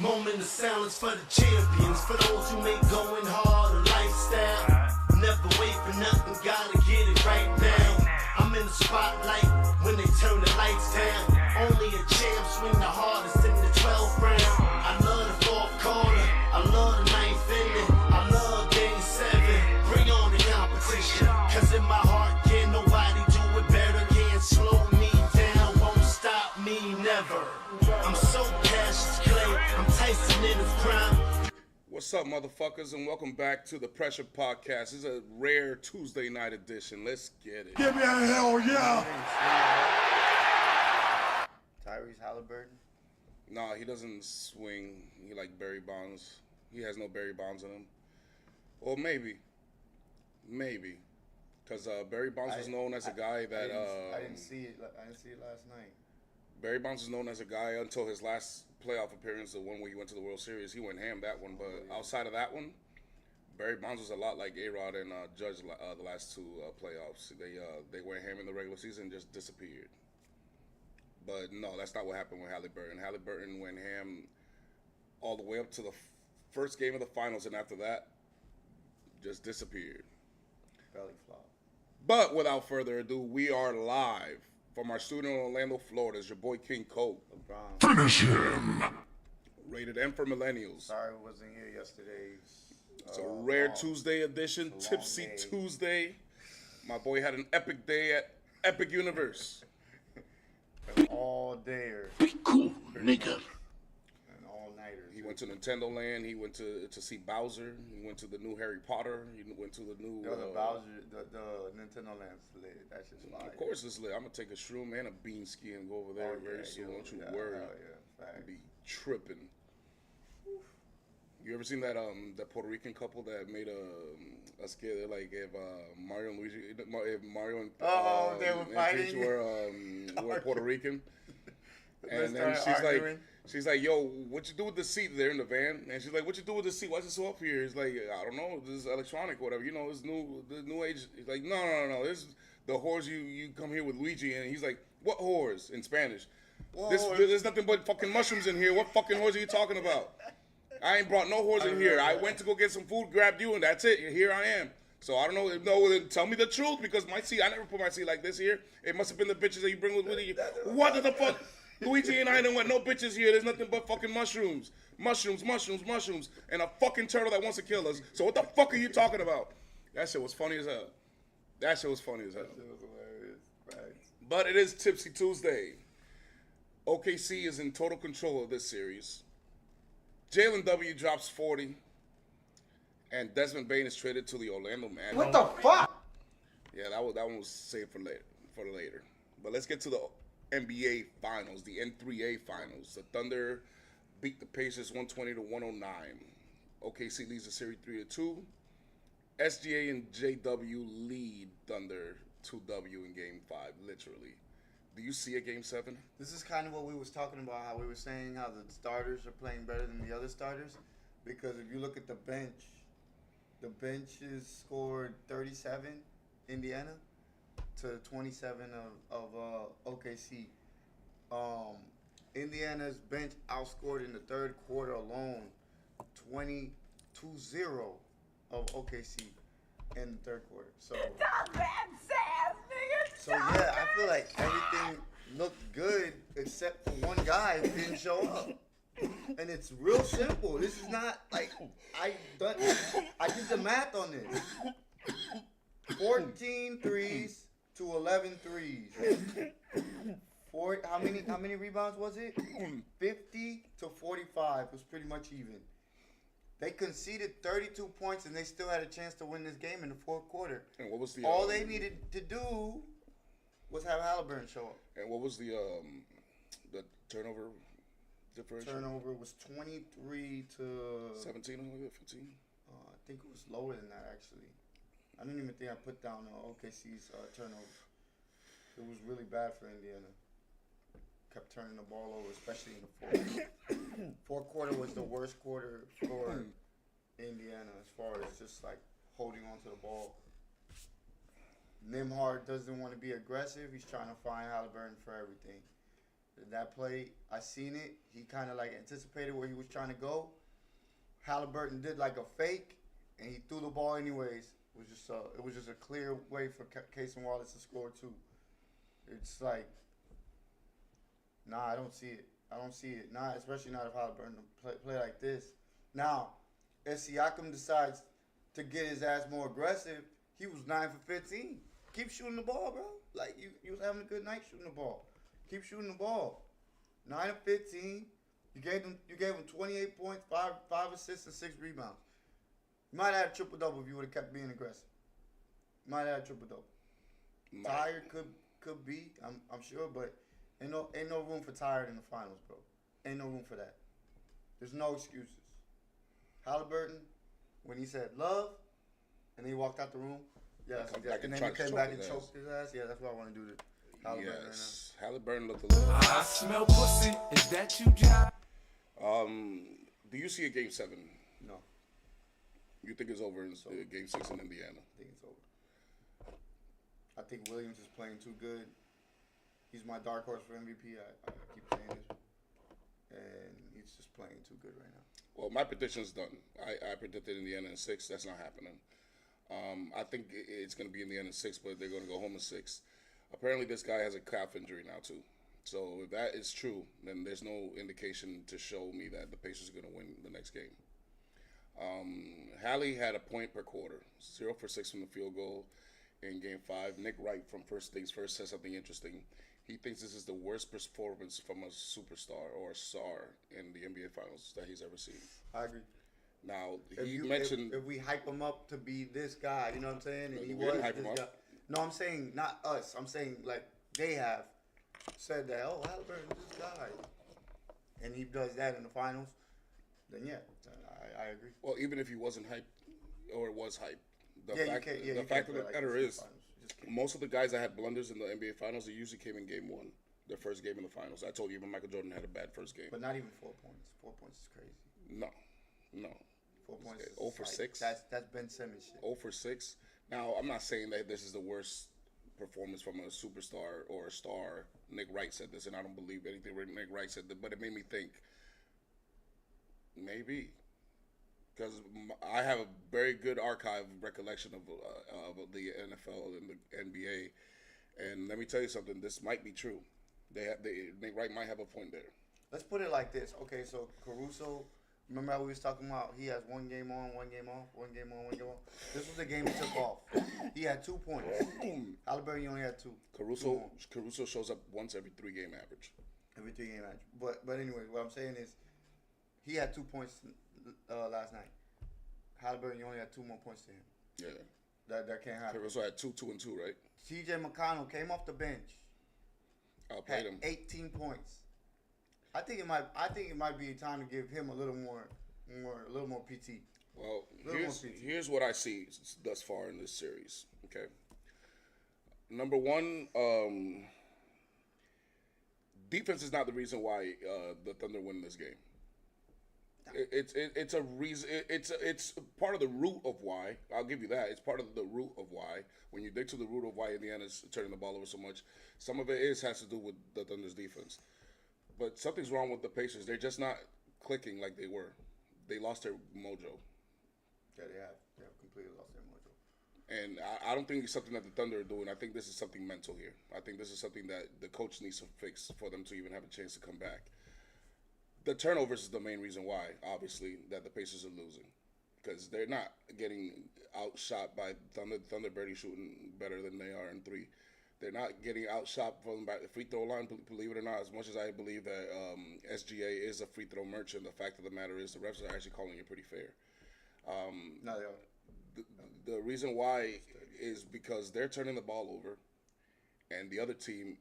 Moment of silence for the champions, for those who make going hard a lifestyle. Never wait for nothing, gotta get it right now. I'm in the spotlight when they turn the lights down. Only a champ swing the hardest in the 12th round. I love the fourth quarter, I love the ninth inning, I love game 7. Bring on the competition, cause in my heart can't nobody do it better. Can't slow me down, won't stop me never. I'm so Cassius Clay, I'm Tyson in his prime. What's up, motherfuckers, and welcome back to the Pressure Podcast. This is a rare Tuesday night edition. Let's get it. Give me a hell yeah! Tyrese Halliburton? Nah, he doesn't swing. He like Barry Bonds. He has no Barry Bonds in him. Or maybe. Because Barry Bonds was known as a guy that... I didn't see it last night. Barry Bonds was known as a guy until his last playoff appearance, the one where he went to the World Series. He went ham that one, but outside of that one, Barry Bonds was a lot like A-Rod and Judge the last two playoffs. They went ham in the regular season and just disappeared. But no, that's not what happened with Halliburton. Halliburton went ham all the way up to the first game of the finals, and after that, just disappeared. Belly flop. But without further ado, we are live from our studio in Orlando, Florida. It's your boy King Coke. LeBron. Finish him! Rated M for Millennials. Sorry I wasn't here yesterday. It's a rare Tuesday edition, It's a long Tipsy day. Tuesday. My boy had an epic day at Epic Universe. An all-dayer. Be cool, nigga. An all-nighter. He went to Nintendo Land. He went to see Bowser. He went to the new Harry Potter. He went to the new... Yo, the Bowser, the Nintendo Land's lit. That's just fire. Of course it's lit. I'm going to take a shroom and a bean ski and go over there very soon. Don't you worry. Hell yeah. Fact. Be tripping. You ever seen that Puerto Rican couple that made a skit? They're like if Mario and Luigi, if Mario and they were and fighting? Peach were Puerto Rican, and then started she's like, yo, what you do with the seat there in the van? And she's like, what you do with the seat? Why's it so up here? He's like, I don't know, this is electronic or whatever. You know, it's the new age. He's like, no, this is the whores you come here with Luigi, and he's like, what whores in Spanish? There's nothing but fucking mushrooms in here. What fucking whores are you talking about? I ain't brought no whores in here. I went to go get some food, grabbed you, and that's it. Here I am. So I don't know. No, tell me the truth, because my seat, I never put my seat like this here. It must have been the bitches that you bring with you. What the fuck? Luigi and I don't want no bitches here. There's nothing but fucking mushrooms. Mushrooms, and a fucking turtle that wants to kill us. So what the fuck are you talking about? That shit was funny as hell. That shit was hilarious. Right. But it is Tipsy Tuesday. OKC is in total control of this series. Jalen W drops 40, and Desmond Bane is traded to the Orlando Magic. What the fuck? Yeah, that one was saved for later. But let's get to the NBA Finals, the N3A Finals. The Thunder beat the Pacers 120 to 109. OKC leads the series 3-2. SGA and JW lead Thunder 2W in Game 5, literally. Do you see a Game 7? This is kind of what we was talking about, how we were saying how the starters are playing better than the other starters. Because if you look at the bench is scored 37, Indiana, to 27 of OKC. Indiana's bench outscored in the third quarter alone 22-0 of OKC in the third quarter. So yeah, I feel like everything looked good except for one guy who didn't show up. And it's real simple. This is not like I did the math on this. 14 threes to 11 threes. How many rebounds was it? 50 to 45 was pretty much even. They conceded 32 points and they still had a chance to win this game in the fourth quarter. And what was the all they needed to do was have Halliburton show up. And what was the turnover differential? Turnover was 23 to 17 or 15? I think it was lower than that actually. I didn't even think I put down OKC's turnover. It was really bad for Indiana. Kept turning the ball over, especially in the fourth. Fourth quarter was the worst quarter for Indiana as far as just like holding on to the ball. Nembhard doesn't want to be aggressive. He's trying to find Halliburton for everything. That play, I seen it. He kind of like anticipated where he was trying to go. Halliburton did like a fake, and he threw the ball anyways. It was just a clear way for Casey Wallace to score too. It's like, nah, I don't see it. I don't see it. Not especially not if Halliburton play like this. Now, if Siakam decides to get his ass more aggressive, he was 9 for 15. Keep shooting the ball, bro. Like you was having a good night shooting the ball. Keep shooting the ball. 9 of 15. You gave him 28 points, five assists, and 6 rebounds. You might have had a triple double if you would have kept being aggressive. You might have had a triple double. Tired could be, I'm sure, but ain't no room for tired in the finals, bro. Ain't no room for that. There's no excuses. Halliburton, when he said love, and he walked out the room, yeah, and then he came back and choked his ass. Yeah, that's what I want to do to Halliburton right now. Halliburton looked a little. I smell pussy. Is that you, John? Do you see a Game 7? No, You think it's over in Game 6 in Indiana? I think it's over. I think Williams is playing too good. He's my dark horse for MVP. I keep saying this, and he's just playing too good right now. Well, my prediction's done. I predicted Indiana in 6. That's not happening. I think it's going to be Indiana in 6, but they're going to go home in 6. Apparently, this guy has a calf injury now, too. So if that is true, then there's no indication to show me that the Pacers are going to win the next game. Hallie had a point per quarter, 0 for 6 from the field goal in Game 5. Nick Wright from First Things First said something interesting. He thinks this is the worst performance from a superstar or a star in the NBA Finals that he's ever seen. I agree. Now, if we hype him up to be this guy, you know what I'm saying? And he We was didn't hype this him guy. up. No, I'm saying not us. I'm saying like they have said that, oh, Halliburton, this guy. And he does that in the finals, then yeah, I agree. Well, even if he wasn't hyped or it was hyped, the you fact of play the like matter this is, in the finals. You just can't. most of the guys that had blunders in the NBA Finals, they usually came in Game 1, their first game in the Finals. I told you even Michael Jordan had a bad first game. But not even 4 points. 4 points is crazy. No. 4 points is 0 for like, 6. That's Ben Simmons shit. 0 for 6. Now, I'm not saying that this is the worst performance from a superstar or a star. Nick Wright said this, and I don't believe anything Nick Wright said, but it made me think, maybe. Because I have a very good archive recollection of the NFL and the NBA. And let me tell you something, this might be true. Nick Wright might have a point there. Let's put it like this. Okay, so Caruso, remember how we was talking about he has 1 game on, 1 game off, 1 game on, 1 game off? This was the game he took off. He had 2 points. Halliburton only had 2. Caruso shows up once every 3-game average. Every 3 game average. But anyway, what I'm saying is he had 2 points last night. Halliburton, you only had 2 more points to him. Yeah. That can't happen. Caruso had 2 and 2, right? TJ McConnell came off the bench. Outplayed him. 18 points. I think it might be time to give him a little more PT. Well, here's what I see thus far in this series. Okay. Number one, defense is not the reason why the Thunder win this game. It's a reason. It's part of the root of why. I'll give you that. It's part of the root of why. When you dig to the root of why Indiana's turning the ball over so much, some of it has to do with the Thunder's defense. But something's wrong with the Pacers. They're just not clicking like they were. They lost their mojo. Yeah, they have. They have completely lost their mojo. And I don't think it's something that the Thunder are doing. I think this is something mental here. I think this is something that the coach needs to fix for them to even have a chance to come back. The turnovers is the main reason why, obviously, that the Pacers are losing. Because they're not getting outshot by Thunder. Thunder barely shooting better than they are in 3. They're not getting outshot from the free throw line, believe it or not, as much as I believe that SGA is a free throw merchant. The fact of the matter is the refs are actually calling it pretty fair. No, they are. The reason why is because they're turning the ball over, and the other team's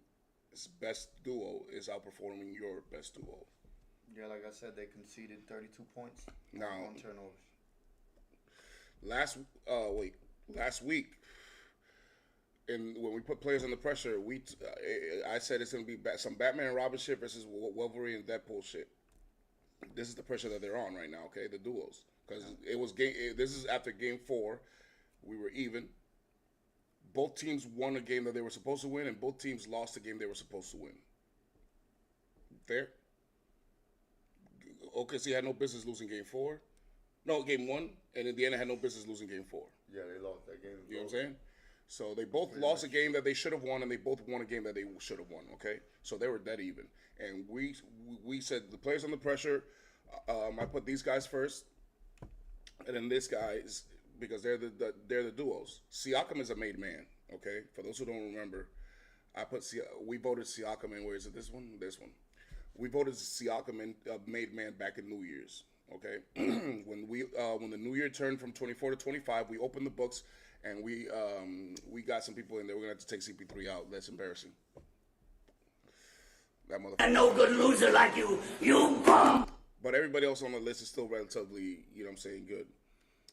best duo is outperforming your best duo. Yeah, like I said, they conceded 32 points Now, on turnovers. Last week, and when we put players under pressure, I said it's going to be some Batman and Robin shit versus Wolverine and Deadpool shit. This is the pressure that they're on right now, okay? The duos. Because this is after Game 4. We were even. Both teams won a game that they were supposed to win, and both teams lost a game they were supposed to win. fair? OKC had no business losing game 4. No, game 1, and Indiana had no business losing game 4. Yeah, they lost that game. You know what I'm saying? So they both lost a game that they should have won, and they both won a game that they should have won. Okay, so they were dead even. And we said the players under pressure. I put these guys first, and then this guys because they're the duos. Siakam is a made man. Okay, for those who don't remember, we voted Siakam in. Where is it? This one. This one. We voted Siakam in made man back in New Year's. Okay, when the New Year turned from 24 to 25, we opened the books. And we got some people in there. We're gonna have to take CP3 out. That's embarrassing. That motherfucker. A no good loser like you bum. But everybody else on the list is still relatively, you know what I'm saying, good.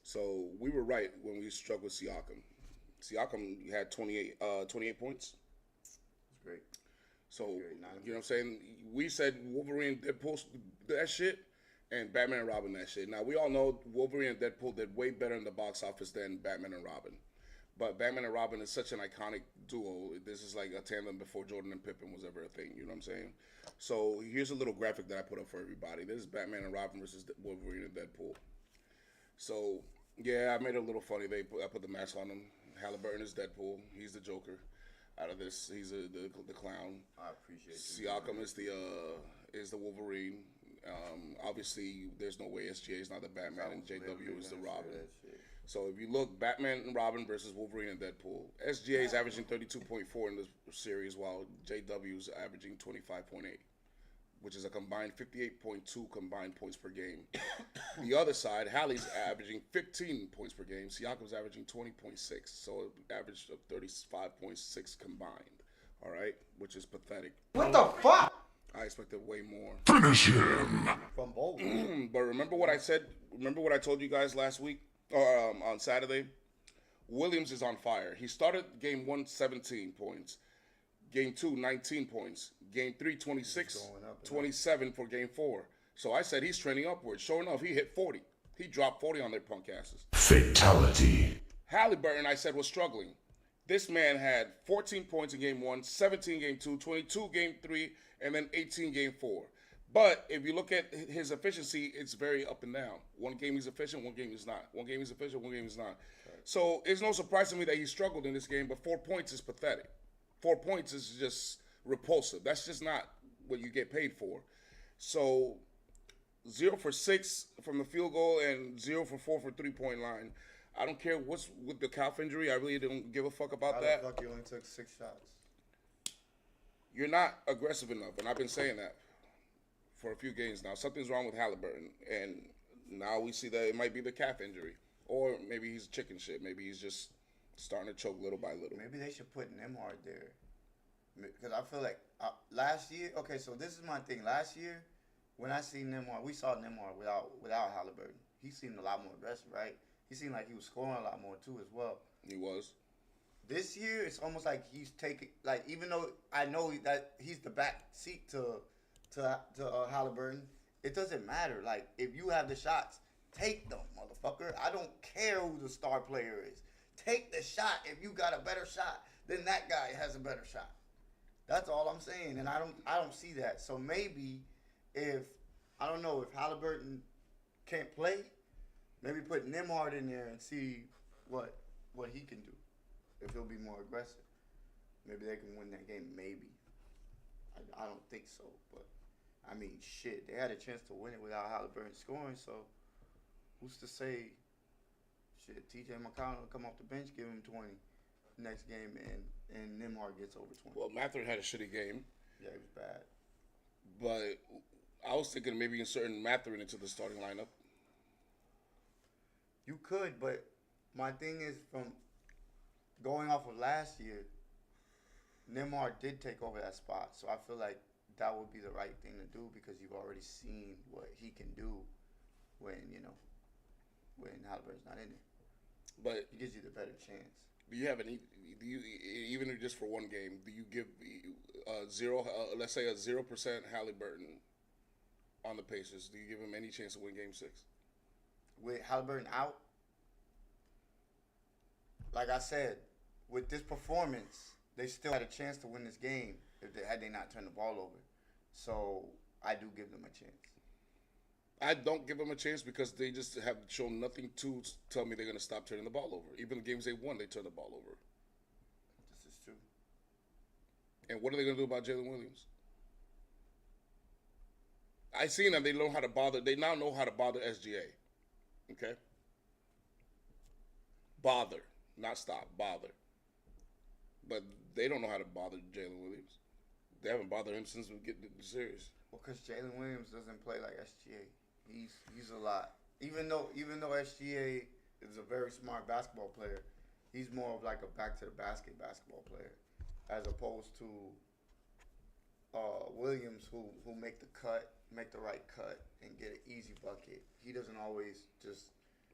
So we were right when we struck with Siakam. Siakam had 28 points. It's great. So, you know what I'm saying? We said Wolverine, Deadpool, that shit, and Batman and Robin, that shit. Now, we all know Wolverine and Deadpool did way better in the box office than Batman and Robin. But Batman and Robin is such an iconic duo. This is like a tandem before Jordan and Pippen was ever a thing. You know what I'm saying? So here's a little graphic that I put up for everybody. This is Batman and Robin versus Wolverine and Deadpool. So, yeah, I made it a little funny. I put the mask on him. Halliburton is Deadpool. He's the Joker. Out of this, he's the clown. I appreciate you. Siakam is the Wolverine. Obviously, there's no way SGA is not the Batman and JW is the Robin. So if you look, Batman and Robin versus Wolverine and Deadpool. SGA is averaging 32.4 in this series, while JW is averaging 25.8, which is a combined 58.2 combined points per game. The other side, Hallie's averaging 15 points per game. Siakam's averaging 20.6, so an average of 35.6 combined. All right, which is pathetic. What the fuck? I expected way more. Finish him. From both. But remember what I said? Remember what I told you guys last week? Or on Saturday? Williams is on fire. He started game 1, 17 points. Game 2, 19 points. Game 3, 26, 27 for game 4. So I said he's trending upwards. Sure enough, he hit 40. He dropped 40 on their punk asses. Fatality. Halliburton, I said, was struggling. This man had 14 points in game 1, 17 game 2, 22 game 3, and then 18 game 4. But if you look at his efficiency, it's very up and down. One game he's efficient, one game he's not. One game he's efficient, one game he's not. So it's no surprise to me that he struggled in this game, but 4 points is pathetic. 4 points is just repulsive. That's just not what you get paid for. So 0 for 6 from the field goal and 0 for 4 for 3-point line. I don't care what's with the calf injury. I really don't give a fuck about How that. the fuck you only took 6 shots? You're not aggressive enough, and I've been saying that for a few games now. Something's wrong with Halliburton, and now we see that it might be the calf injury, or maybe he's chicken shit. Maybe he's just starting to choke little by little. Maybe they should put Nembhard there. Because I feel like last year, okay, so this is my thing. Last year, when I seen Nembhard, we saw Nembhard without Halliburton. He seemed a lot more aggressive, right? He seemed like he was scoring a lot more too as well. He was. This year, it's almost like he's taking, like, even though I know that he's the back seat to Halliburton, it doesn't matter. Like, if you have the shots, take them, motherfucker. I don't care who the star player is. Take the shot. If you got a better shot, then that guy has a better shot. That's all I'm saying, and I don't see that. So maybe if Halliburton can't play, maybe put Nembhard in there and see what he can do. If he'll be more aggressive, maybe they can win that game. Maybe. I don't think so, but I mean, shit, they had a chance to win it without Halliburton scoring. So who's to say? Shit, T.J. McConnell will come off the bench, give him 20 next game, and Nembhard gets over 20. Well, Mathurin had a shitty game. Yeah, he was bad. But I was thinking maybe inserting Mathurin into the starting lineup. You could, but my thing is from going off of last year, Nembhard did take over that spot. So I feel like that would be the right thing to do because you've already seen what he can do when Halliburton's not in there. But It gives you the better chance. do you have any? Do you even just for one game? Do you give zero? Let's say a 0% Halliburton on the Pacers. Do you give him any chance to win Game 6? With Halliburton out, like I said, with this performance, they still had a chance to win this game had they not turned the ball over. So I do give them a chance. I don't give them a chance because they just have shown nothing to tell me they're going to stop turning the ball over. Even the games they won, they turned the ball over. This is true. And what are they going to do about Jalen Williams? I seen them. They know how to bother. They now know how to bother SGA. Okay? Bother. Not stop. Bother. But they don't know how to bother Jalen Williams. They haven't bothered him since we get the series. Well, because Jalen Williams doesn't play like SGA. He's a lot. Even though SGA is a very smart basketball player, he's more of like a back to the basket basketball player, as opposed to Williams, who make the right cut, and get an easy bucket. He doesn't always just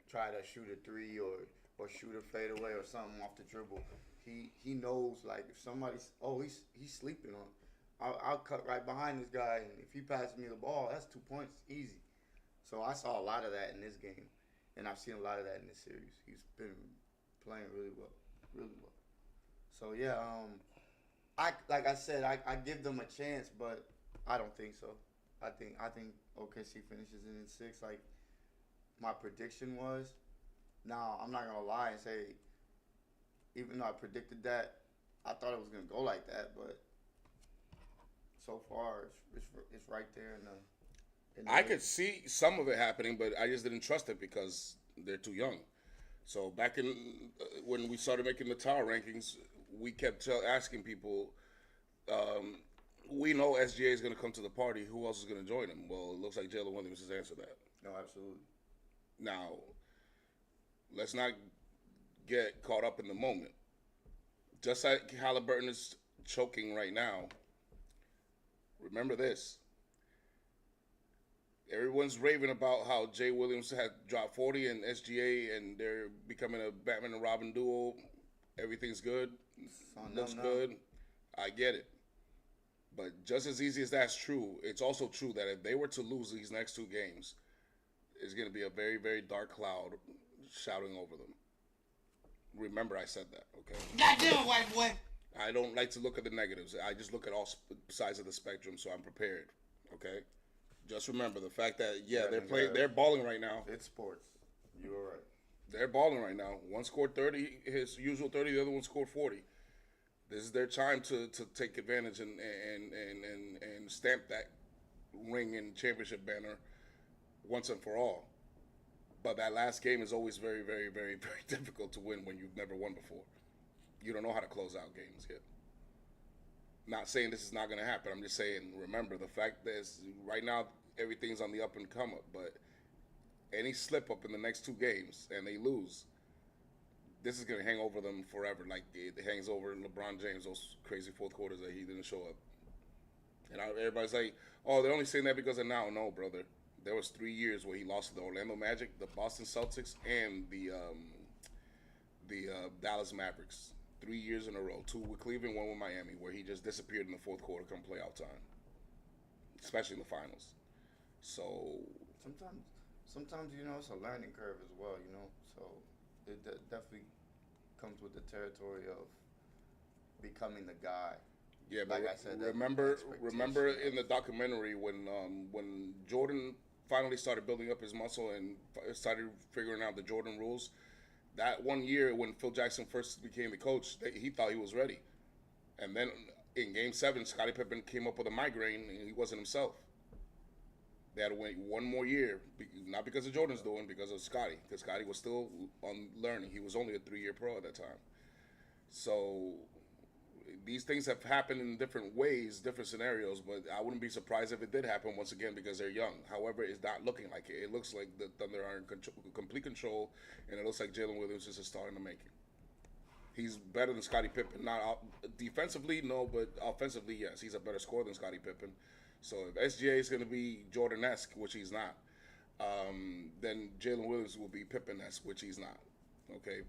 try to shoot a three or shoot a fadeaway or something off the dribble. He knows, like, if somebody's he's sleeping on, I'll cut right behind this guy, and if he passes me the ball, that's 2 points, easy. So I saw a lot of that in this game, and I've seen a lot of that in this series. He's been playing really well, really well. So yeah, like I said, I give them a chance, but I don't think so. I think OKC finishes in 6, like my prediction was. Now I'm not gonna lie and say, even though I predicted that, I thought it was gonna go like that, but so far it's right there in the. I could see some of it happening, but I just didn't trust it because they're too young. So back in when we started making the tower rankings, we kept asking people, we know SGA is going to come to the party. Who else is going to join him? Well, it looks like Jalen Williams has answered that. No, absolutely. Now, let's not get caught up in the moment. Just like Halliburton is choking right now, remember this. Everyone's raving about how Jay Williams had dropped 40 and SGA, and they're becoming a Batman and Robin duo. Everything's good. Looks good. I get it. But just as easy as that's true, it's also true that if they were to lose these next 2 games, it's going to be a very, very dark cloud shouting over them. Remember I said that, okay? Goddamn, white boy. I don't like to look at the negatives. I just look at all sides of the spectrum, so I'm prepared, okay? Just remember the fact that, they're balling right now. It's sports. You were right. They're balling right now. One scored 30, his usual 30, the other one scored 40. This is their time to take advantage and stamp that ring and championship banner once and for all. But that last game is always very, very, very, very difficult to win when you've never won before. You don't know how to close out games yet. Not saying this is not going to happen. I'm just saying, remember, the fact that right now everything's on the up and come up. But any slip up in the next 2 games and they lose, this is going to hang over them forever. Like it hangs over LeBron James, those crazy fourth quarters that he didn't show up. And everybody's like, oh, they're only saying that because of now. No, brother. There was 3 years where he lost to the Orlando Magic, the Boston Celtics, and the Dallas Mavericks. 3 years in a row. 2 with Cleveland, 1 with Miami, where he just disappeared in the fourth quarter come playoff time, especially in the finals. So sometimes it's a learning curve as well. So it definitely comes with the territory of becoming the guy. Yeah, like but I said, remember in the documentary when Jordan finally started building up his muscle and started figuring out the Jordan rules. That 1 year when Phil Jackson first became the coach, he thought he was ready. And then in Game 7, Scottie Pippen came up with a migraine and he wasn't himself. They had to wait 1 more year, not because of Jordan's doing, because of Scottie. Because Scottie was still on learning. He was only a 3-year pro at that time. So these things have happened in different ways, different scenarios, but I wouldn't be surprised if it did happen once again because they're young. However, it's not looking like it. It looks like the Thunder are in complete control, and it looks like Jalen Williams is a star in the making. He's better than Scottie Pippen. Not defensively, no, but offensively, yes. He's a better scorer than Scottie Pippen. So if SGA is going to be Jordan-esque, which he's not, then Jalen Williams will be Pippen-esque, which he's not. Okay,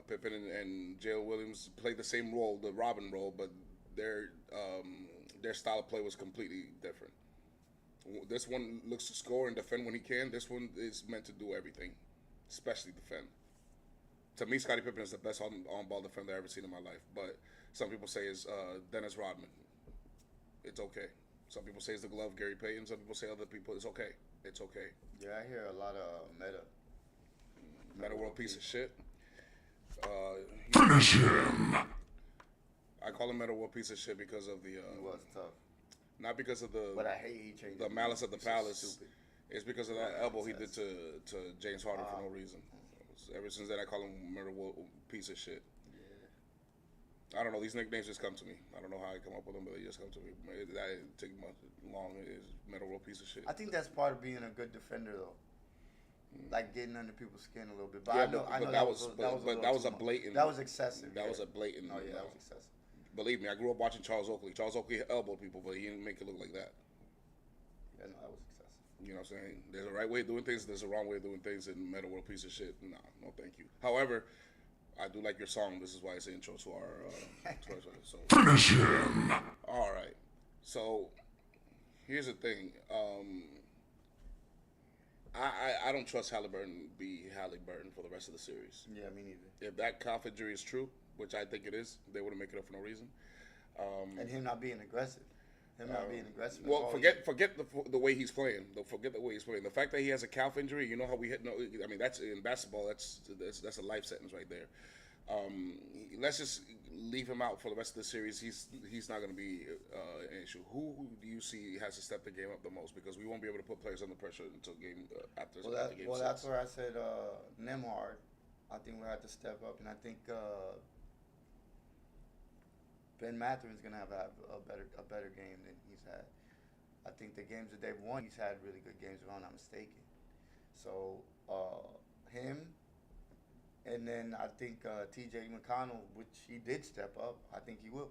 Pippen and Jalen Williams played the same role, the Robin role, but their style of play was completely different. This one looks to score and defend when he can. This one is meant to do everything, especially defend. To me, Scottie Pippen is the best on-ball defender I've ever seen in my life. But some people say it's Dennis Rodman. It's okay. Some people say it's the glove, Gary Payton. Some people say other people, it's okay. It's okay. Yeah, I hear a lot of Meta World piece of shit. Finish him. I call him Meta World piece of shit because of the. He was tough. Not because of But I hate he changed the malice of the He's so palace. stupid. It's because of that elbow he did Contest. to James Harden for no reason. Ever since then, I call him Meta World piece of shit. I don't know. These nicknames just come to me. I don't know how I come up with them, but they just come to me. That didn't take much long. It is Meta World piece of shit. I think that's part of being a good defender, though. Like getting under people's skin a little bit. But Yeah, I know, but that was a blatant. That was excessive. That was a blatant. Oh yeah, that was excessive. Believe me, I grew up watching Charles Oakley. Charles Oakley elbowed people, but he didn't make it look like that. Yeah, no, that was excessive. You know what I'm saying? There's a right way of doing things. There's a wrong way of doing things. And Meta World piece of shit. Nah, no, thank you. However, I do like your song. This is why it's the intro to our. So Finish him. all right. So here's the thing. I don't trust Halliburton be Halliburton for the rest of the series. Yeah, me neither. If that calf injury is true, which I think it is, they wouldn't make it up for no reason. And him not being aggressive. Him not being aggressive. at Well, all. forget the way he's playing. Forget the way he's playing. The fact that he has a calf injury, you know how we hit. No, I mean that's in basketball. That's a life sentence right there. Let's just leave him out for the rest of the series. He's not going to be an issue. Who do you see has to step the game up the most? Because we won't be able to put players under pressure until game after game That's 6. where I said Nembhard. I think we have to step up, and I think Ben Mathurin's gonna have a better game than he's had. I think the games that they've won, he's had really good games, if I'm not mistaken. So him, and then I think T.J. McConnell, which he did step up. I think he will.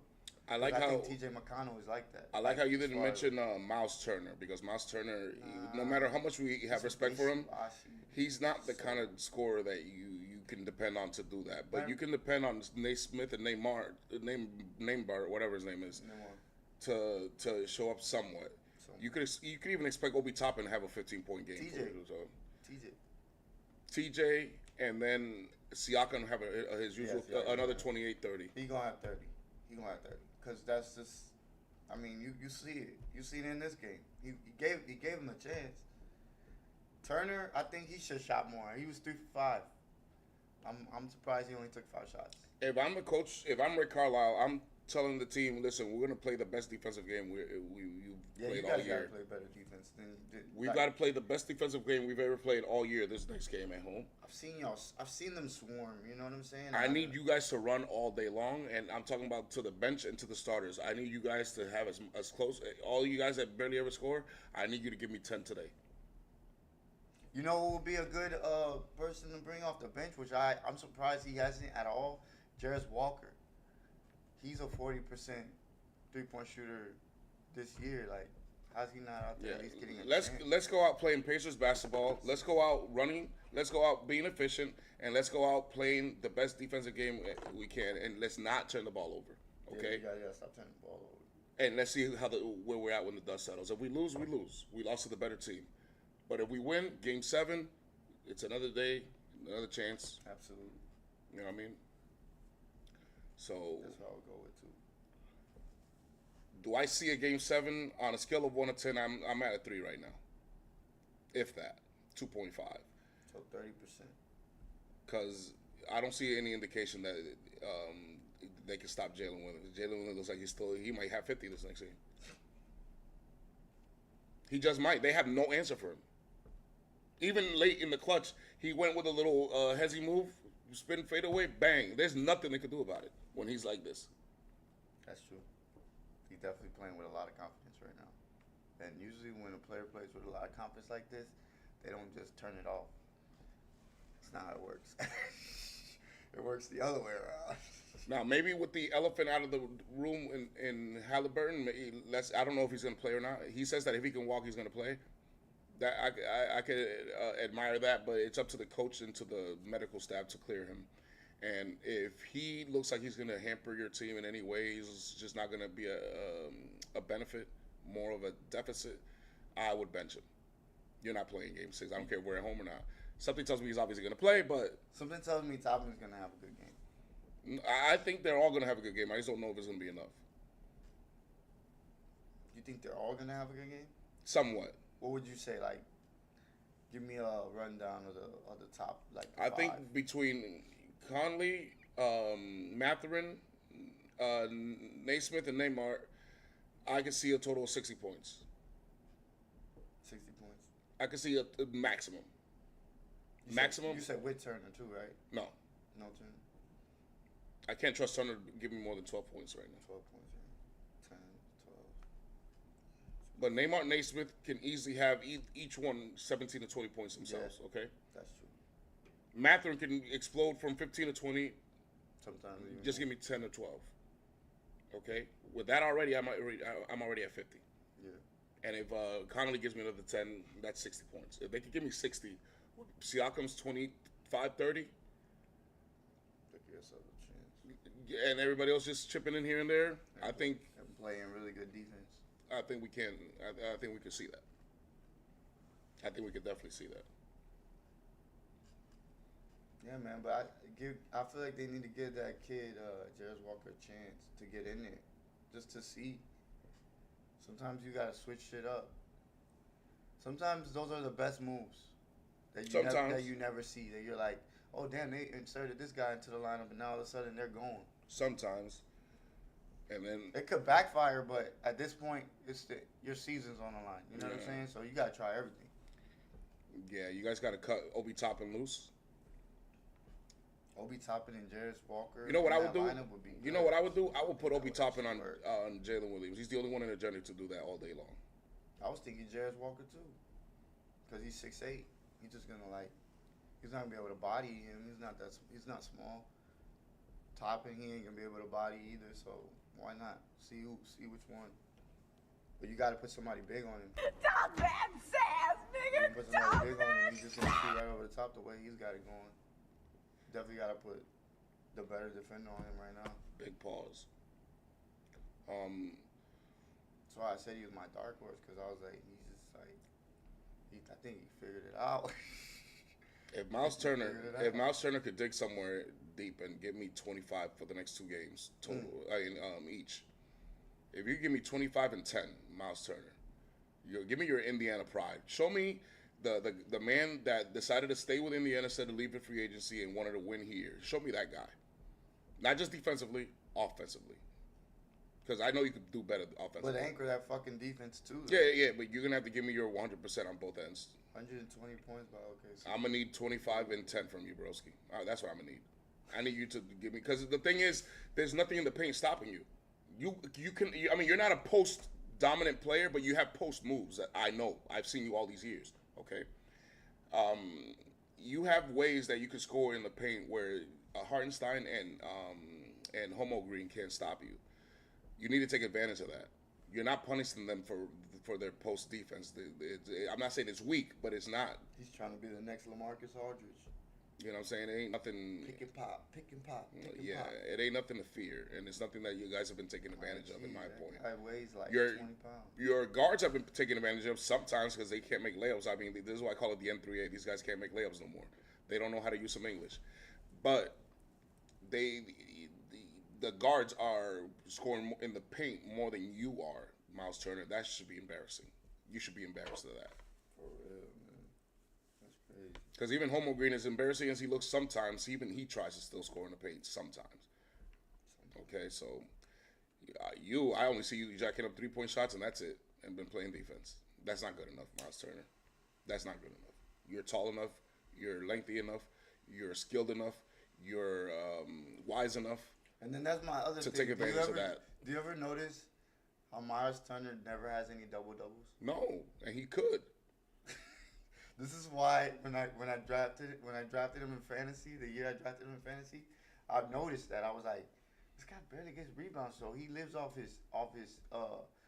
I like I how think T.J. McConnell is like that. I like how you as didn't far as- mention Miles Turner, because Miles Turner, no matter how much we have respect for him, he's not the kind of scorer that you can depend on to do that. But you can depend on Nate Smith and Nembhard, whatever his name is, to show up somewhat. You could even expect Obi Toppin to have a 15-point game. TJ, and then Siakam have his usual another 28-30. He gonna have 30. Because that's just, I mean, you see it. You see it in this game. He gave him a chance. Turner, I think he should have shot more. He was 3 for 5. I'm surprised he only took 5 shots. If I'm a coach, if I'm Rick Carlisle, I'm telling the team, listen, we're gonna play the best defensive game you've played all year. Play better defense. We've got to play the best defensive game we've ever played all year. This next game at home. I've seen them swarm. You know what I'm saying? I need you guys to run all day long, and I'm talking about to the bench and to the starters. I need you guys to have as close. All you guys that barely ever score, I need you to give me 10 today. You know who would be a good person to bring off the bench, which I'm surprised he hasn't at all? Jarris Walker. He's a 40% three-point shooter this year. Like, how's he not out there? Yeah. He's getting a Let's chance. go out playing Pacers basketball. Let's go out running. Let's go out being efficient, and let's go out playing the best defensive game we can. And let's not turn the ball over. Okay. Yeah, you gotta stop turning the ball over. And let's see where we're at when the dust settles. If we lose, we lose. We lost to the better team. But if we win, Game 7, it's another day, another chance. Absolutely. You know what I mean? So, That's what I would go with too. do I see a Game 7 on a scale of 1 to 10? I'm at a 3 right now. If that, 2.5. So 30%. Because I don't see any indication that they can stop Jalen Williams. Jalen Williams looks like he might have 50 this next game. He just might. They have no answer for him. Even late in the clutch, he went with a little hezzy move, spin fade away, bang. There's nothing they could do about it when he's like this. That's true. He's definitely playing with a lot of confidence right now. And usually when a player plays with a lot of confidence like this, they don't just turn it off. It's not how it works. It works the other way around. Now, maybe with the elephant out of the room in Halliburton, I don't know if he's going to play or not. He says that if he can walk, he's going to play. That I could admire that, but it's up to the coach and to the medical staff to clear him. And if he looks like he's going to hamper your team in any way, he's just not going to be a benefit, more of a deficit, I would bench him. You're not playing Game 6. I don't care if we're at home or not. Something tells me he's obviously going to play, but Something tells me Toppin's going to have a good game. I think they're all going to have a good game. I just don't know if it's going to be enough. You think they're all gonna have a good game? Somewhat. What would you say? Like, give me a rundown of the top. Like, I think five. between Conley, Matherin, Naismith, and Neymar, I could see a total of 60 points. 60 points. I could see a maximum. Maximum? You said with Turner too, right? No. No Turner. I can't trust Turner to give me more than 12 points right now. 12 points. Yeah. 10, 12. But Neymar and Naismith can easily have each one 17 to 20 points themselves, okay? That's true. Matherin can explode from 15 to 20. Sometimes even Just give me 10 to 12. Okay? With that already, I'm already at 50. Yeah. And if Connolly gives me another 10, that's 60 points. If they could give me 60, Siakam's 25, 30, Give yourself a chance. and everybody else just chipping in here and there, I think And playing really good defense. we can. I think we could see that. I think we could definitely see that. Yeah, man. But I feel like they need to give that kid Jarris Walker a chance to get in there, just to see. Sometimes you gotta switch shit up. Sometimes those are the best moves that you never see. That you're like, oh damn, they inserted this guy into the lineup, and now all of a sudden they're gone. Sometimes, and then It could backfire, but at this point, your season's on the line. You know what I'm Yeah. saying? So you gotta try everything. yeah, you guys got to cut Obi Toppin loose. Obi Toppin and Jarris Walker. You know what in I would that do? lineup would be You know good. what I would do? I would put Obi Toppin on Smart. Jalen Williams. He's the only one in the journey to do that all day long. I was thinking Jarris Walker too, because he's 6'8". He's just gonna he's not gonna be able to body him. He's not small. Toppin, he ain't gonna be able to body either. So why not see which one? But you got to put somebody big on him. Stop that sass, You nigga. put Stop somebody big on him, that. he's just gonna shoot right over the top the way he's got it going. Definitely got to put the better defender on him right now. Big pause. That's why I said he was my dark horse, because I was like, he's just like, I think he figured it out. If Miles Turner, Figured it if out. Miles Turner could dig somewhere deep and give me 25 for the next 2 games total, each. If you give me 25 and 10, Miles Turner, give me your Indiana pride. Show me the man that decided to stay with Indiana instead of leaving free agency and wanted to win here. Show me that guy. Not just defensively, offensively. Because I know you could do better offensively. But anchor that fucking defense too. Yeah, but you're going to have to give me your 100% on both ends. 120 points, but okay. So I'm going to need 25 and 10 from you, broski. That's what I'm going to need. I need you to give me, because the thing is, there's nothing in the paint stopping you. You can, I mean, you're not a post dominant player, but you have post moves that I know. I've seen you all these years. Okay, you have ways that you can score in the paint where Hartenstein and Homo Green can't stop you. You need to take advantage of that. You're not punishing them for their post defense. I'm not saying it's weak, but it's not. he's trying to be the next LaMarcus Aldridge. You know what I'm saying? It ain't nothing. Pick and pop, pick and pop, pick and Yeah, pop. it ain't nothing to fear, and it's nothing that you guys have been taking advantage of, in my That point. guy weighs like Your 20 pounds. your guards have been taken advantage of sometimes because they can't make layups. I mean, this is why I call it the N3A. These guys can't make layups no more. They don't know how to use some English, but the guards are scoring in the paint more than you are, Miles Turner. That should be embarrassing. You should be embarrassed of that. For real, man. That's crazy. Because even Homo Green, as embarrassing as he looks sometimes, even he tries to still score in the paint sometimes. Okay, so I only see you jacking up 3-point shots and that's it, and been playing defense. That's not good enough, Miles Turner. That's not good enough. You're tall enough. You're lengthy enough. You're skilled enough. You're wise enough. And then that's my other To thing. take advantage of that. Do you ever notice how Miles Turner never has any double doubles? No, and he could. This is why when I drafted him in fantasy, the year I drafted him in fantasy, I noticed that. I was like, this guy barely gets rebounds, so he lives off his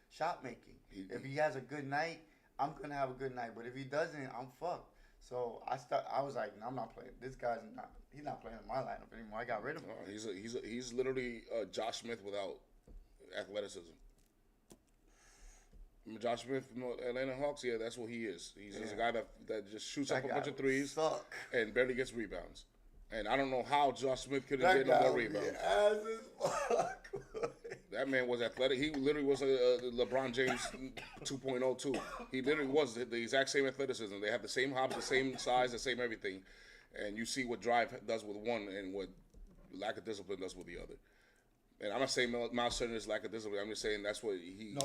shot making. If he has a good night, I'm gonna have a good night. But if he doesn't, I'm fucked. So I was like, no, I'm not playing. This guy's not. He's not playing in my lineup anymore. I got rid of him. He's literally Josh Smith without athleticism. Josh Smith from the Atlanta Hawks, yeah, that's what he is. He's just a guy that just shoots up a bunch of threes Suck. and barely gets rebounds. And I don't know how Josh Smith couldn't That get no guy more would be rebounds. ass as fuck. That man was athletic. He literally was a LeBron James 2.0 too. He literally was the exact same athleticism. They have the same hops, the same size, the same everything. And you see what drive does with one and what lack of discipline does with the other. And I'm not saying Miles Turner is lack of discipline. I'm just saying that's what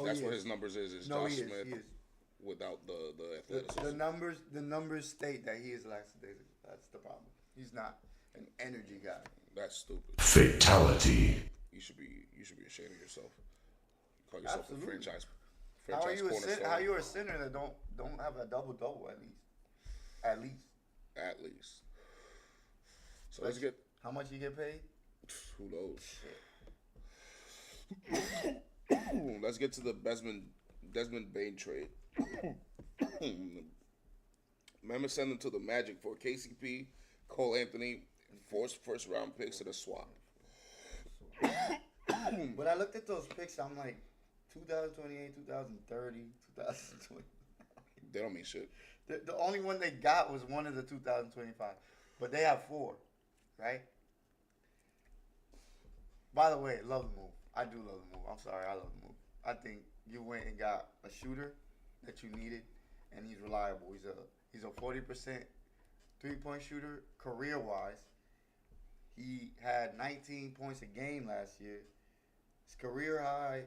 that's what his numbers is No, Josh he is. Smith He is. without the athleticism. The numbers state that he is lackadaisical. That's the problem. He's not an energy guy. That's stupid. Fatality. You should be ashamed of yourself. Call yourself Absolutely. a franchise How are you cornerstone. how you a center that don't have a double double at least? At least. At least. So let's get. How much you get paid? Who knows? Let's get to the Desmond Bain trade. Remember send them to the Magic for KCP, Cole Anthony, first round picks to the swap. But I looked at those picks, I'm like 2028, 2030, 2020. They don't mean shit. The only one they got was one of the 2025. But they have 4, right? By the way, love the move. I do love the move. I'm sorry, I love the move. I think you went and got a shooter that you needed, and he's reliable. He's a 40% 3-point shooter career-wise. He had 19 points a game last year. His career high.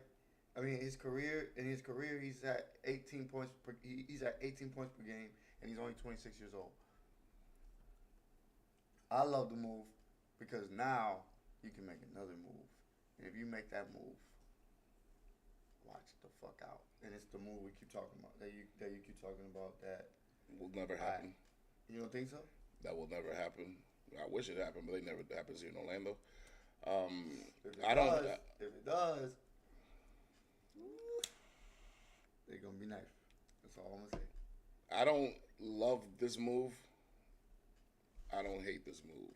I mean, his career he's at 18 points per. He's at 18 points per game, and he's only 26 years old. I love the move because now you can make another move. And if you make that move, watch the fuck out. And it's the move we keep talking about that you keep talking about that Will never happen. You don't think so? That will never happen. I wish it happened, but it never happens here in Orlando. If it does, they're gonna be nice. That's all I'm gonna say. I don't love this move. I don't hate this move.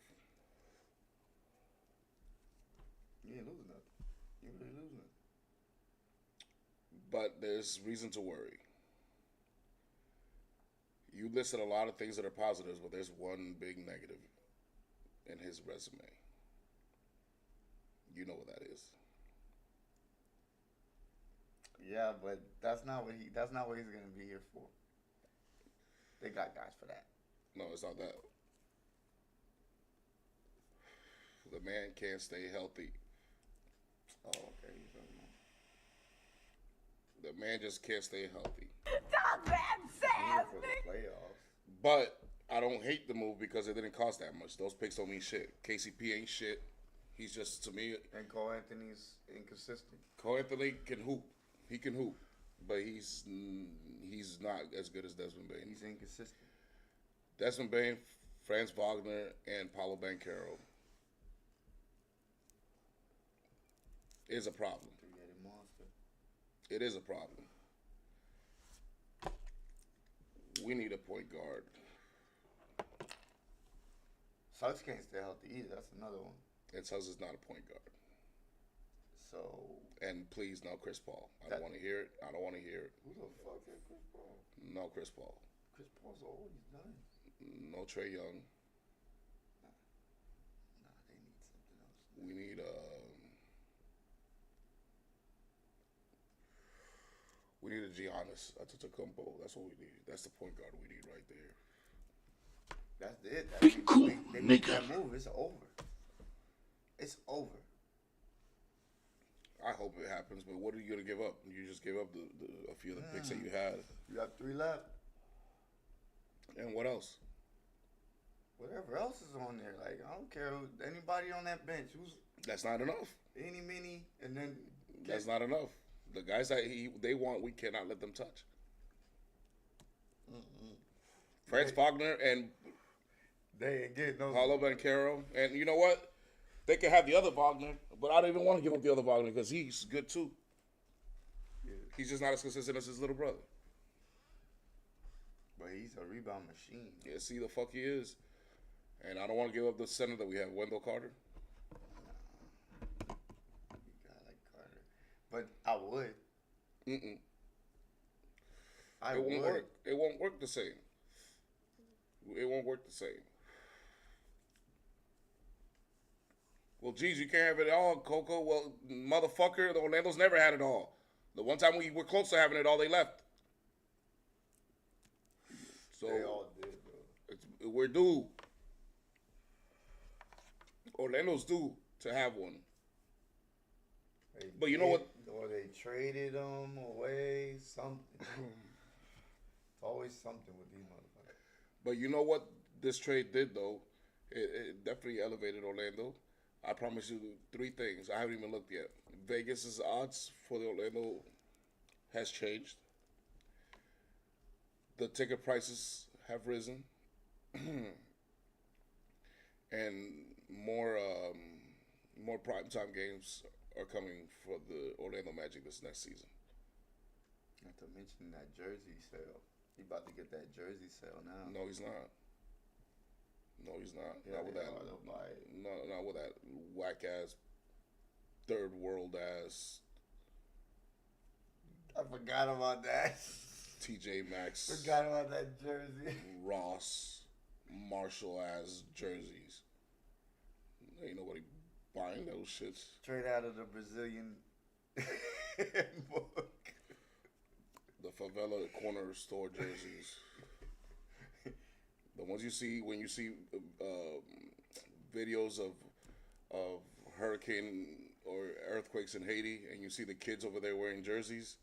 You ain't losing nothing. You ain't really losing nothing. But there's reason to worry. You listed a lot of things that are positives, but there's one big negative in his resume. You know what that is. Yeah, but that's not what he's gonna be here for. They got guys for that. No, it's not that. The man can't stay healthy. Oh, okay. The man just can't stay healthy. Stop that, Here Sam! for the playoffs. But I don't hate the move because it didn't cost that much. Those picks don't mean shit. KCP ain't shit. He's just, to me, And Cole Anthony's inconsistent. Cole Anthony can hoop. He can hoop, but he's not as good as Desmond Bain. He's inconsistent. Desmond Bain, Franz Wagner, and Paulo Banchero is a problem. Three-headed monster. It is a problem. We need a point guard. Suggs can't stay healthy either. That's another one. And Suggs is not a point guard. So And please, no Chris Paul. I don't want to hear it. I don't want to hear it. who the fuck is Chris Paul? No Chris Paul. Chris Paul's old. He's done. No Trey Young. Nah, they need something else. We need a Giannis Antetokounmpo. That's what we need. That's the point guard we need right there. That's it. Be cool, they make nigga. that move. It's over. It's over. I hope it happens, but what are you gonna give up? You just gave up a few of the picks that you had, You got 3 left. and what else? Whatever else is on there, like I don't care who, anybody on that bench who's That's not enough. any mini, and then That's not enough. The guys that they want, we cannot let them touch. Franz Wagner and they ain't getting those. Paulo Banchero, and you know what? They can have the other Wagner, but I don't even want to give up the other Wagner because he's good too. Yeah. He's just not as consistent as his little brother. But he's a rebound machine. Yeah, see the fuck he is. And I don't want to give up the center that we have, Wendell Carter. You got like Carter, but I would. Mm-mm. I It would. won't work. It won't work the same. It won't work the same. Well, geez, you can't have it all, Coco. Well, motherfucker, the Orlando's never had it all. The one time we were close to having it all, they left. So They all did, bro. we're due. Orlando's due to have one. They But you know did, what? Or they traded them away. Something. It's always something with these motherfuckers. But you know what this trade did, though? It definitely elevated Orlando. I promise you 3 things. I haven't even looked yet. Vegas's odds for the Orlando has changed. The ticket prices have risen. And more primetime games are coming for the Orlando Magic this next season. Not to mention that jersey sale. He about to get that jersey sale now. No, he's not. No, he's not. Yeah, Not with they that. are. They'll buy it. No, not with that whack ass, third world ass I forgot about that. TJ Maxx, Forgot about that jersey. Ross, Marshall ass jerseys. Ain't nobody buying those shits. Straight out of the Brazilian book. The favela corner store jerseys. The ones you see when you see videos of hurricane or earthquakes in Haiti, and you see the kids over there wearing jerseys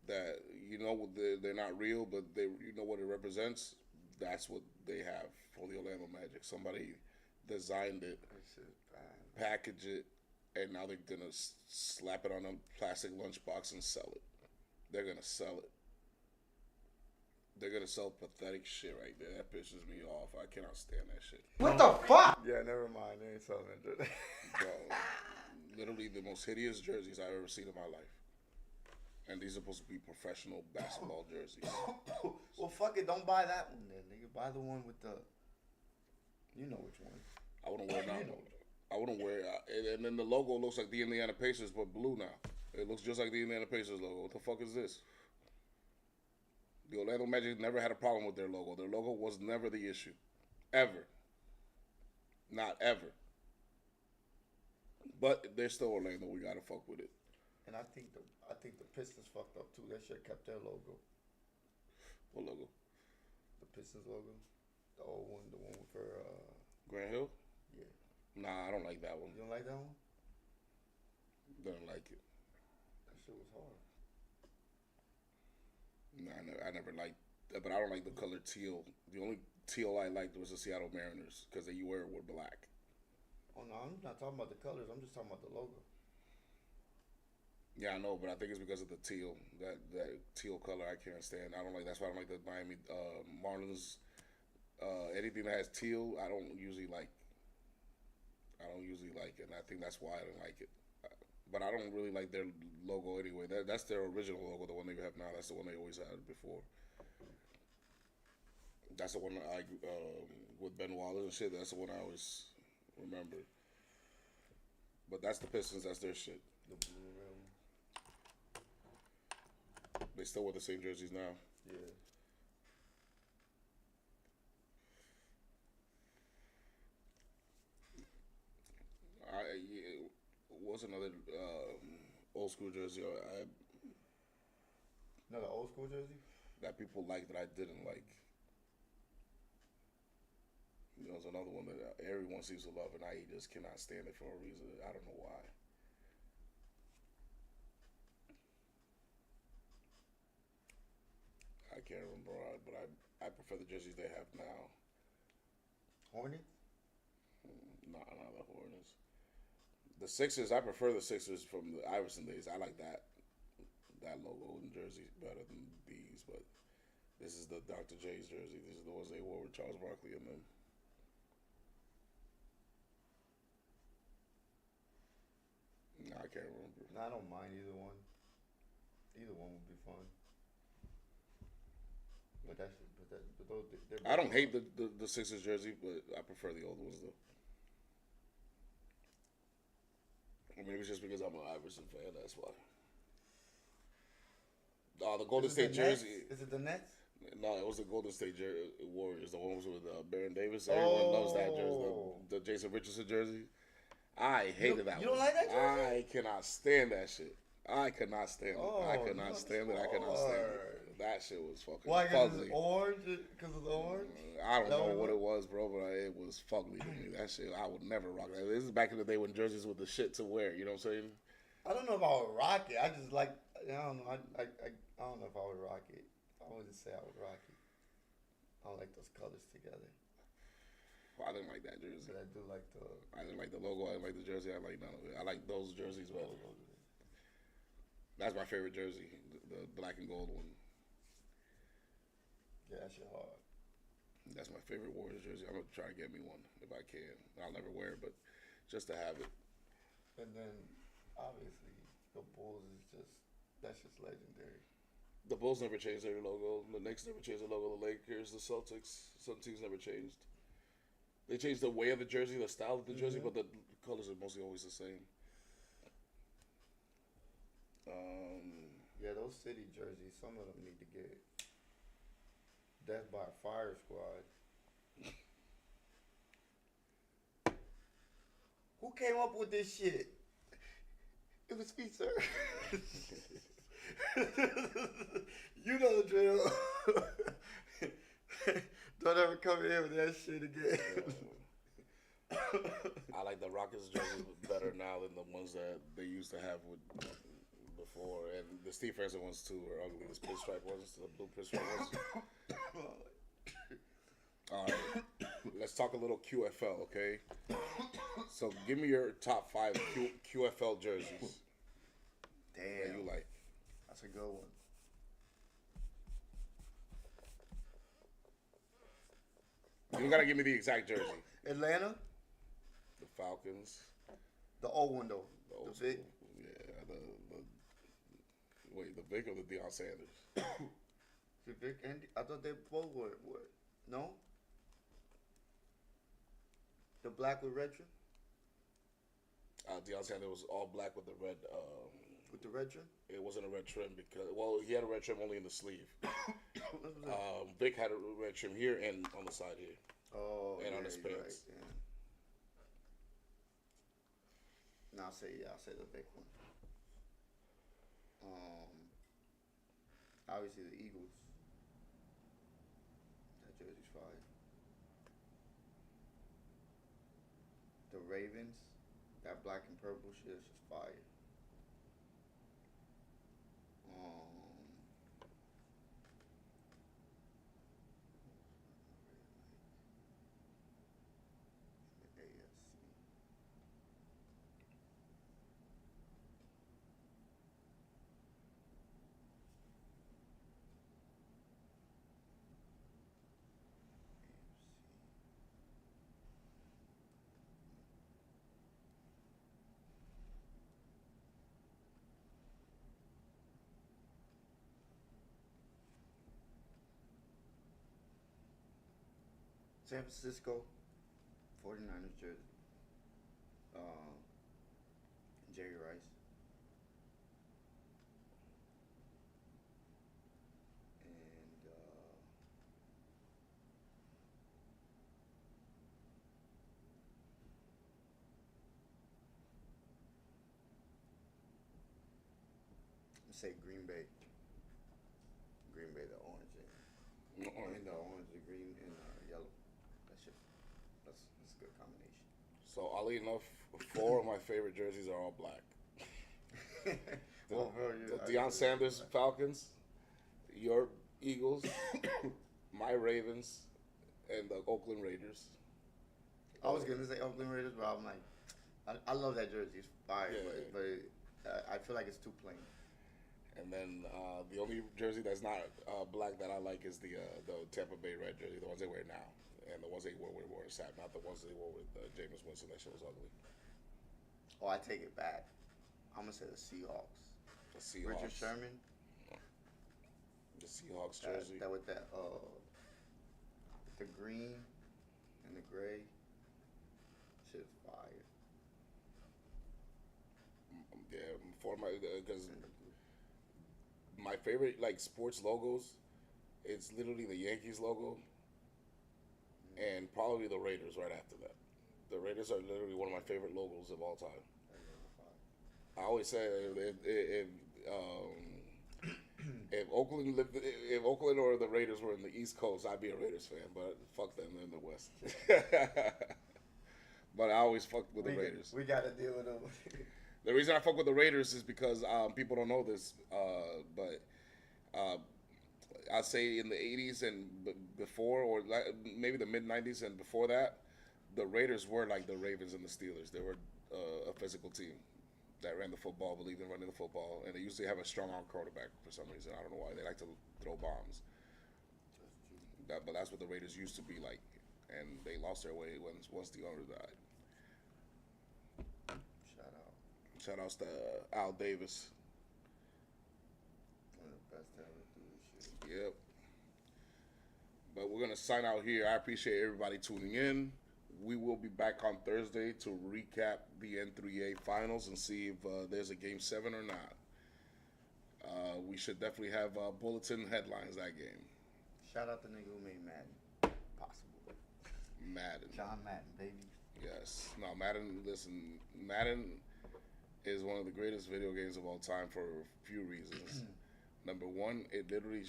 that you know they're not real, but you know what it represents. That's what they have for the Orlando Magic. Somebody designed it, That shit's bad. package it, and now they're gonna slap it on a plastic lunchbox and sell it. They're gonna sell it. They're gonna sell pathetic shit right there. That pisses me off. I cannot stand that shit. What the fuck? Yeah, never mind. They ain't selling it. Bro, literally the most hideous jerseys I've ever seen in my life. And these are supposed to be professional basketball jerseys. Well, fuck it. Don't buy that one then, nigga. Buy the one with the. You know which one. I wouldn't wear it now. I wouldn't wear it. And then the logo looks like the Indiana Pacers, but blue now. It looks just like the Indiana Pacers logo. What the fuck is this? The Orlando Magic never had a problem with their logo. Their logo was never the issue. Ever. Not ever. But they're still Orlando. We gotta fuck with it. And I think the Pistons fucked up too. They should have kept their logo. What logo? The Pistons logo. The old one, the one for Grant Hill? yeah. Nah, I don't like that one. You don't like that one? Don't like it. That shit was hard. Nah, I never liked that, but I don't like the color teal. The only teal I liked was the Seattle Mariners because they were black. Oh no, I'm not talking about the colors. I'm just talking about the logo. Yeah, I know, but I think it's because of the teal. That teal color I can't stand. I don't like. That's why I don't like the Miami Marlins. Anything that has teal, I don't usually like. And I think that's why I don't like it. But I don't really like their logo anyway. That's their original logo, the one they have now. That's the one they always had before. That's the one I with Ben Wallace and shit. That's the one I always remember. But that's the Pistons. That's their shit. The blue rim. They still wear the same jerseys now. Yeah. What's another old school jersey Another old school jersey? that people like that I didn't like? You know, it's another one that everyone seems to love, and I just cannot stand it for a reason. I don't know why. I can't remember, but I prefer the jerseys they have now. Hornets? Not the Hornets. The Sixers, I prefer the Sixers from the Iverson days. I like that logo and jersey better than these, but this is the Dr. J's jersey. These are the ones they wore with Charles Barkley and them. No, I can't remember. No, I don't mind either one. Either one would be fun. But those, I don't hate the Sixers jersey, but I prefer the old ones though. Or maybe it's just because I'm an Iverson fan. That's why. The Golden State jersey. Is it the Nets? No, it was the Golden State Warriors. The one was with Baron Davis. Everyone loves that jersey. The Jason Richardson jersey. I hated that you one. don't like that jersey? I cannot stand that shit. I could not stand it. I could Oh, not no, stand it. I could not stand it. That shit was fucking Why? Because fugly. it's orange? Because it's orange? I don't That know what what it it was, bro, but it was fugly to me. That shit, I would never rock that. This is back in the day when jerseys were the shit to wear. You know what I'm saying? I don't know if I would rock it. I just like, I don't know. I don't know if I would rock it. I wouldn't say I would rock it. I don't like those colors together. I didn't like that jersey. But I do like the. I didn't like the logo. I didn't like the jersey. I like none of it. I like those jerseys better. That's my favorite jersey, the black and gold one. Yeah, that shit hard. That's my favorite Warriors jersey. I'm gonna try to get me one if I can. I'll never wear it, but just to have it. And then, obviously, the Bulls is just, that's just legendary. The Bulls never changed their logo. The Knicks never changed their logo. The Lakers, the Celtics, some teams never changed. They changed the way of the jersey, the style of the jersey, but the colors are mostly always the same. Yeah, those city jerseys, some of them need to get Death by Fire Squad. Who came up with this shit? It was me, sir. You know the drill. Don't ever come in here with that shit again. I like the Rockets jerseys better now than the ones that they used to have with before, and the Steve Francis ones too are ugly. The pinstripe ones, the blue pinstripe ones. All right, let's talk a little QFL, okay? So give me your top 5 QFL jerseys that Damn, you like. that's a good one. You don't gotta give me the exact jersey. Atlanta, The Falcons. the old one though. The old The Vic. school. Yeah, the Vic or the Deion Sanders? The Vic and I thought they both were. No? The black with red trim? Deion Sanders was all black with the red. With the red trim? It wasn't a red trim because, well, he had a red trim only in the sleeve. What was that? Vic had a red trim here and on the side here. Oh, and yeah, on his you're pants. Right, yeah. No, I'll say the big one. Obviously the Eagles. That jersey's fire. The Ravens, that black and purple shit is just fire. The AFC. San Francisco 49ers jersey. Jerry Rice. And I'm gonna say Green Bay. Green Bay, the orange and the orange, the green, and yellow. That shit. That's a good combination. So oddly enough, 4 of my favorite jerseys are all black. Well, bro, The Deion Sanders Falcons, your Eagles, my Ravens, and the Oakland Raiders. I was gonna say Oakland Raiders, but I'm like, I love that jersey. It's fire, Yeah. but I feel like it's too plain. And then the only jersey that's not black that I like is the Tampa Bay red jersey, the ones they wear now, and the ones they wore sad, not the ones they wore with Jameis Winston. That shit was ugly. Oh, I take it back. I'm gonna say the Seahawks. The Seahawks. Richard Sherman. The Seahawks jersey. That with that the green and the gray. Shit's fire. Yeah, for my because my favorite like sports logos, it's literally the Yankees logo, and probably the Raiders right after that. The Raiders are literally one of my favorite logos of all time. I always say if Oakland or the Raiders were in the East Coast, I'd be a Raiders fan. But fuck them, they're in the West. But I always fuck with the Raiders. We gotta deal with them. The reason I fuck with the Raiders is because people don't know this, but I'd say in the 80s and before, or maybe the mid-90s and before that, the Raiders were like the Ravens and the Steelers. They were a physical team that ran the football, believed in running the football, and they usually have a strong-arm quarterback for some reason. I don't know why. They like to throw bombs. But that's what the Raiders used to be like, and they lost their way once the owner died. Shout outs to Al Davis. One of the best to ever do this shit. Yep. But we're gonna sign out here. I appreciate everybody tuning in. We will be back on Thursday to recap the N3A finals and see if there's a Game 7 or not. We should definitely have bulletin headlines that game. Shout out the nigga who made Madden possible. Madden. John Madden, baby. Yes. No, Madden, listen, Madden is one of the greatest video games of all time for a few reasons. Number one, it literally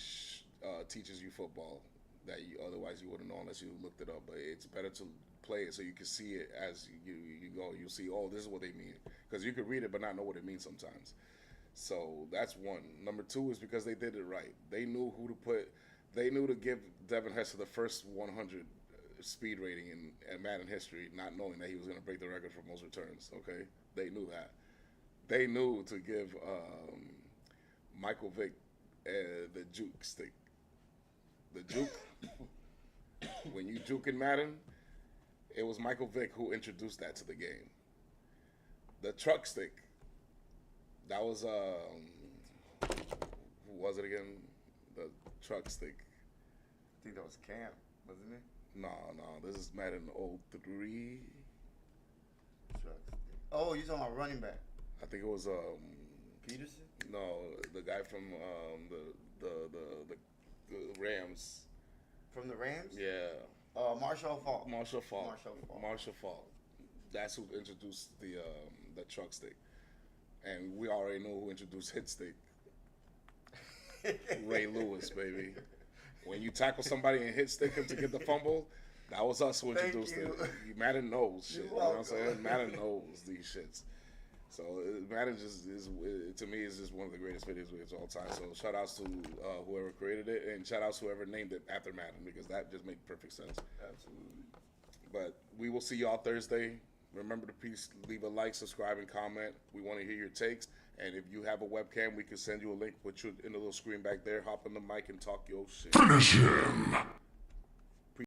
teaches you football that otherwise you wouldn't know unless you looked it up. But it's better to play it so you can see it as you go. You'll see, oh, this is what they mean. Because you could read it but not know what it means sometimes. So that's one. Number two is because they did it right. They knew who to put. They knew to give Devin Hester the first 100 speed rating in Madden history, not knowing that he was going to break the record for most returns. Okay, they knew that. They knew to give Michael Vick the juke stick. The juke. When you juke in Madden, it was Michael Vick who introduced that to the game. The truck stick. That was who was it again? The truck stick. I think that was Cam, wasn't it? No, this is Madden 03. Oh, you talking about running back? I think it was Peterson? no, the guy from the Rams. From the Rams? Yeah. Marshall Faulk. Marshall Faulk. Marshall Faulk. That's who introduced the truck stick. And we already know who introduced hit stick. Ray Lewis, baby. When you tackle somebody and hit stick him to get the fumble, that was us who introduced it. Madden knows shit. You know what I'm saying? Madden knows these shits. So Madden just is, to me, is just one of the greatest video games of all time. So shout outs to whoever created it, and shout outs to whoever named it after Madden, because that just made perfect sense. Absolutely. But we will see y'all Thursday. Remember to please leave a like, subscribe, and comment. We want to hear your takes. And if you have a webcam, we can send you a link, put you in the little screen back there, hop on the mic and talk your shit. Finish him!